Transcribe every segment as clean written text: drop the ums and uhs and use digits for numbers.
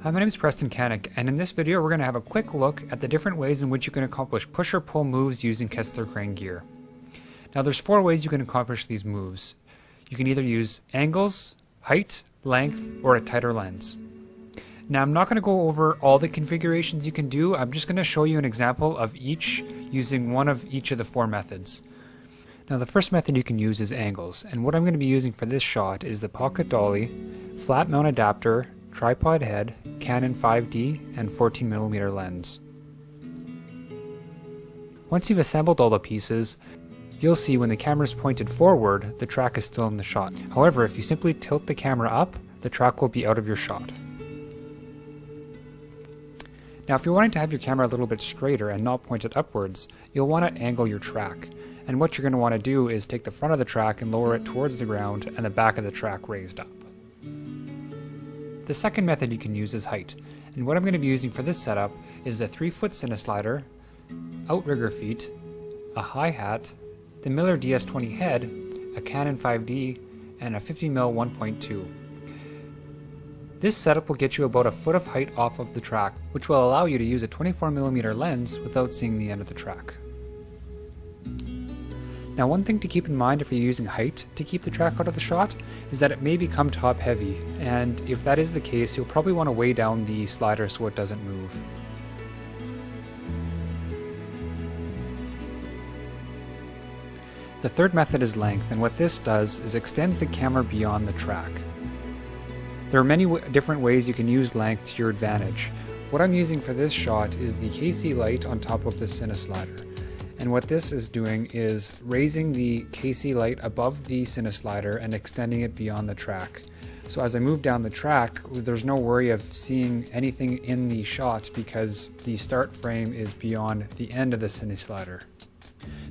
Hi, my name is Preston Kanik, and in this video we're going to have a quick look at the different ways in which you can accomplish push or pull moves using Kessler crane gear. Now there's 4 ways you can accomplish these moves. You can either use angles, height, length, or a tighter lens. Now I'm not going to go over all the configurations you can do, I'm just going to show you an example of each using one of each of the 4 methods. Now the first method you can use is angles, and what I'm going to be using for this shot is the pocket dolly, flat mount adapter, tripod head, Canon 5D, and 14mm lens. Once you've assembled all the pieces, you'll see when the camera is pointed forward, the track is still in the shot. However, if you simply tilt the camera up, the track will be out of your shot. Now if you're wanting to have your camera a little bit straighter and not pointed upwards, you'll want to angle your track. And what you're going to want to do is take the front of the track and lower it towards the ground and the back of the track raised up. The second method you can use is height, and what I'm going to be using for this setup is a 3-foot Cineslider, outrigger feet, a hi-hat, the Miller DS20 head, a Canon 5D, and a 50mm 1.2. This setup will get you about a foot of height off of the track, which will allow you to use a 24mm lens without seeing the end of the track. Now one thing to keep in mind if you're using height to keep the track out of the shot is that it may become top heavy, and if that is the case you'll probably want to weigh down the slider so it doesn't move. The third method is length, and what this does is extends the camera beyond the track. There are many different ways you can use length to your advantage. What I'm using for this shot is the KC light on top of the Cineslider. And what this is doing is raising the KC light above the Cineslider and extending it beyond the track. So as I move down the track, there's no worry of seeing anything in the shot because the start frame is beyond the end of the Cineslider.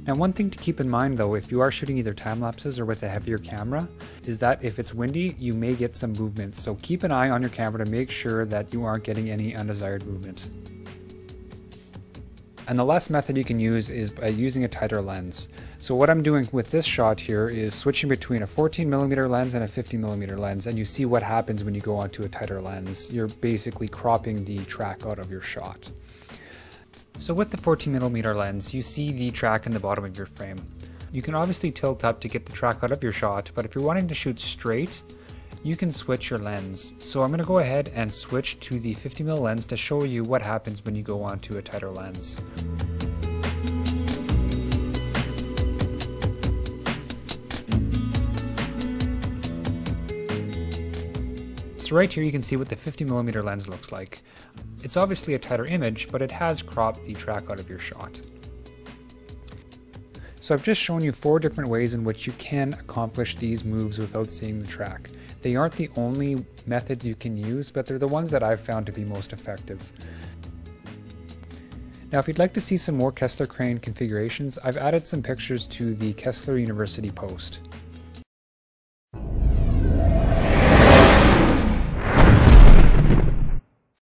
Now one thing to keep in mind though, if you are shooting either time lapses or with a heavier camera, is that if it's windy, you may get some movement. So keep an eye on your camera to make sure that you aren't getting any undesired movement. And the last method you can use is by using a tighter lens. So what I'm doing with this shot here is switching between a 14mm lens and a 50mm lens, and you see what happens when you go onto a tighter lens. You're basically cropping the track out of your shot. So with the 14mm lens, you see the track in the bottom of your frame. You can obviously tilt up to get the track out of your shot, but if you're wanting to shoot straight, you can switch your lens. So I'm going to go ahead and switch to the 50mm lens to show you what happens when you go onto a tighter lens. So right here you can see what the 50mm lens looks like. It's obviously a tighter image, but it has cropped the track out of your shot. So I've just shown you 4 different ways in which you can accomplish these moves without seeing the track. They aren't the only method you can use, but they're the ones that I've found to be most effective. Now if you'd like to see some more Kessler crane configurations, I've added some pictures to the Kessler University post.